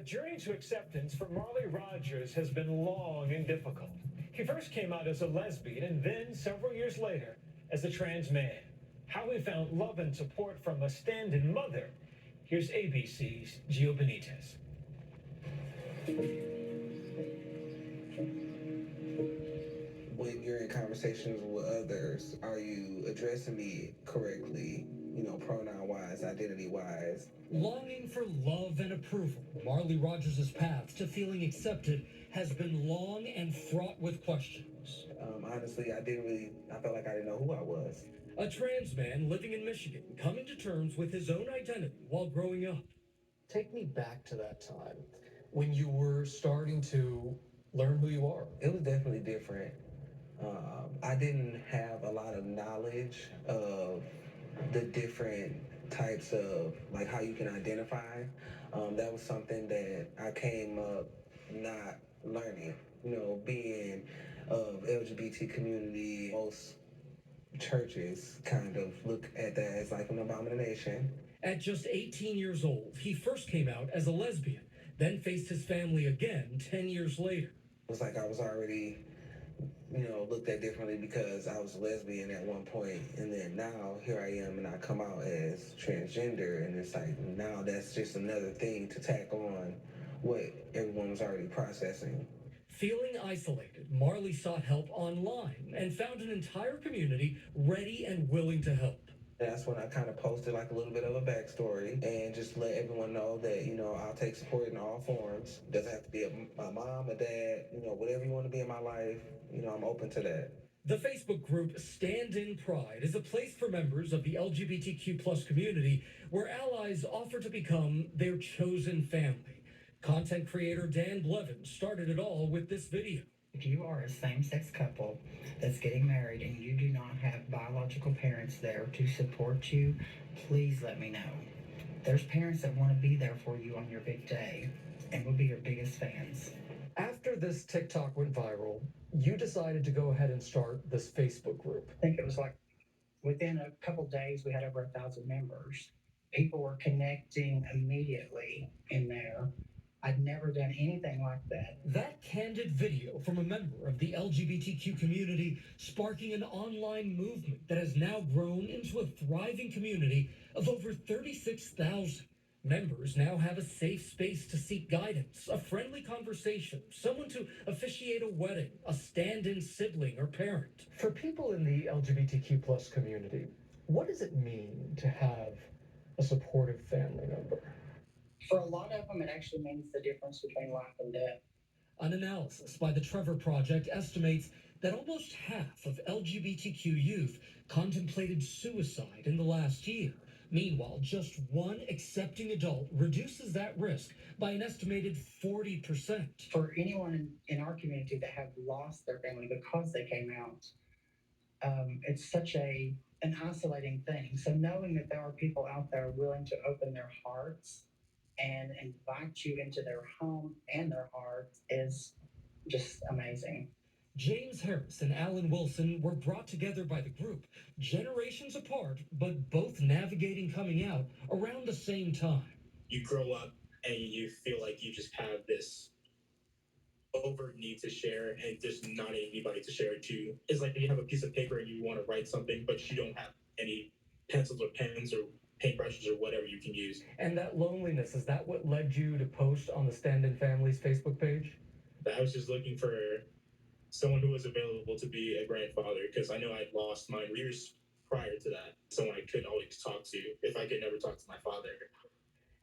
The journey to acceptance for Marley Rogers has been long and difficult. He first came out as a lesbian and then, several years later, as a trans man. How he found love and support from a stand-in mother. Here's ABC's Gio Benitez. When you're in conversations with others, are you addressing me correctly? Pronoun-wise, identity-wise. Longing for love and approval, Marley Rogers' path to feeling accepted has been long and fraught with questions. Honestly, I felt like I didn't know who I was. A trans man living in Michigan, coming to terms with his own identity while growing up. Take me back to that time when you were starting to learn who you are. It was definitely different. I didn't have a lot of knowledge of the different types of like how you can identify. That was something that I came up not learning. Being of LGBT community, most churches kind of look at that as like an abomination. At just 18 years old, he first came out as a lesbian, then faced his family again 10 years later. It was like I was already looked at differently because I was a lesbian at one point, and then now here I am and I come out as transgender, and it's like now that's just another thing to tack on what everyone was already processing. Feeling isolated, Marley sought help online and found an entire community ready and willing to help. That's when I kind of posted like a little bit of a backstory and just let everyone know that, I'll take support in all forms. Doesn't have to be a mom, a dad, whatever you want to be in my life, I'm open to that. The Facebook group Stand in Pride is a place for members of the LGBTQ plus community where allies offer to become their chosen family. Content creator Dan Blevins started it all with this video. If you are a same-sex couple that's getting married and you do not have biological parents there to support you, please let me know. There's parents that want to be there for you on your big day and will be your biggest fans. After this TikTok went viral, you decided to go ahead and start this Facebook group. I think it was like within a couple days, we had over 1,000 members. People were connecting immediately in there. I'd never done anything like that. That candid video from a member of the LGBTQ community sparking an online movement that has now grown into a thriving community of over 36,000. Members now have a safe space to seek guidance, a friendly conversation, someone to officiate a wedding, a stand-in sibling or parent. For people in the LGBTQ plus community, what does it mean to have a supportive family member? For a lot of them, it actually means the difference between life and death. An analysis by the Trevor Project estimates that almost half of LGBTQ youth contemplated suicide in the last year. Meanwhile, just one accepting adult reduces that risk by an estimated 40%. For anyone in our community that have lost their family because they came out, it's such an isolating thing. So knowing that there are people out there willing to open their hearts and invite you into their home and their heart is just amazing. James Harris and Alan Wilson were brought together by the group, generations apart, but both navigating coming out around the same time. You grow up and you feel like you just have this overt need to share and there's not anybody to share it to. It's like you have a piece of paper and you want to write something, but you don't have any pencils or pens or paintbrushes or whatever you can use. And that loneliness, is that what led you to post on the Stand in Families Facebook page? I was just looking for someone who was available to be a grandfather because I know I'd lost mine years prior to that. Someone I could always talk to if I could never talk to my father.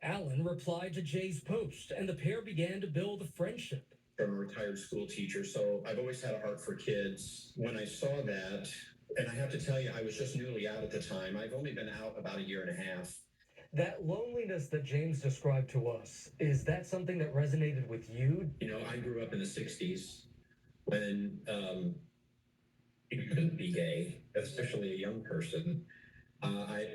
Alan replied to Jay's post and the pair began to build a friendship. I'm a retired school teacher, so I've always had a heart for kids. When I saw that, and I have to tell you, I was just newly out at the time. I've only been out about a year and a half. That loneliness that James described to us, is that something that resonated with you? I grew up in the 60s when you couldn't be gay, especially a young person. I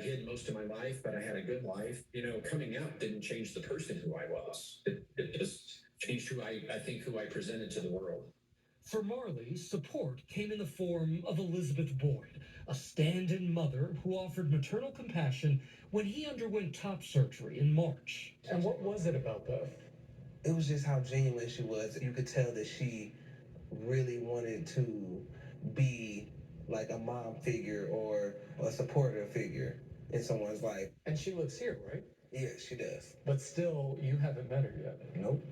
hid most of my life, but I had a good life. Coming out didn't change the person who I was. It just changed who I presented to the world. For Marley, support came in the form of Elizabeth Boyd, a stand-in mother who offered maternal compassion when he underwent top surgery in March. And what was it about Beth? It was just how genuine she was. You could tell that she really wanted to be like a mom figure or a supportive figure in someone's life. And she lives here, right? Yeah, she does. But still, you haven't met her yet. Nope.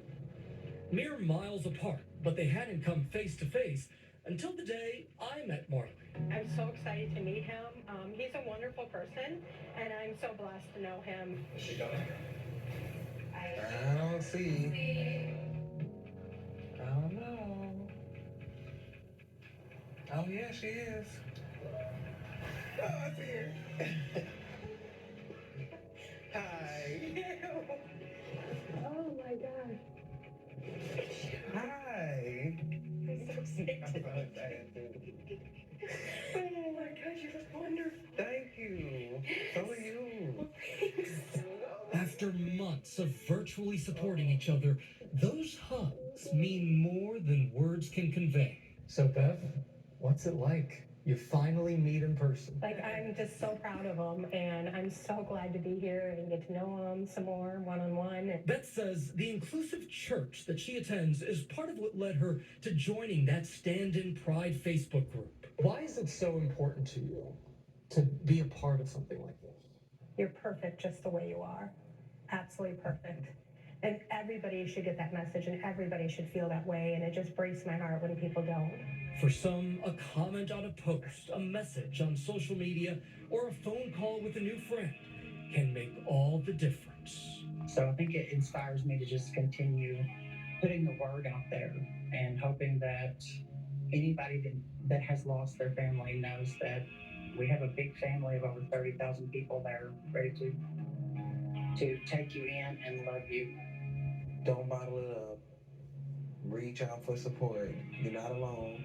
Mere miles apart, but they hadn't come face to face until the day I met Marley. I'm so excited to meet him. He's a wonderful person, and I'm so blessed to know him. Is she coming? I don't see. I don't know. Oh yeah, she is. Oh, I see her. Hi. Oh my God. Hi. I'm so excited. I'm so excited. Oh my God, you look wonderful. Thank you. So are you. Thanks. After months of virtually supporting each other, those hugs mean more than words can convey. So, Beth, what's it like? You finally meet in person. Like, I'm just so proud of him, and I'm so glad to be here and get to know him some more one-on-one. Beth says the inclusive church that she attends is part of what led her to joining that Stand-in Pride Facebook group. Why is it so important to you to be a part of something like this? You're perfect just the way you are. Absolutely perfect. And everybody should get that message, and everybody should feel that way, and it just breaks my heart when people don't. For some, a comment on a post, a message on social media, or a phone call with a new friend can make all the difference. So I think it inspires me to just continue putting the word out there and hoping that anybody that has lost their family knows that we have a big family of over 30,000 people that are ready to take you in and love you. Don't bottle it up. Reach out for support. You're not alone.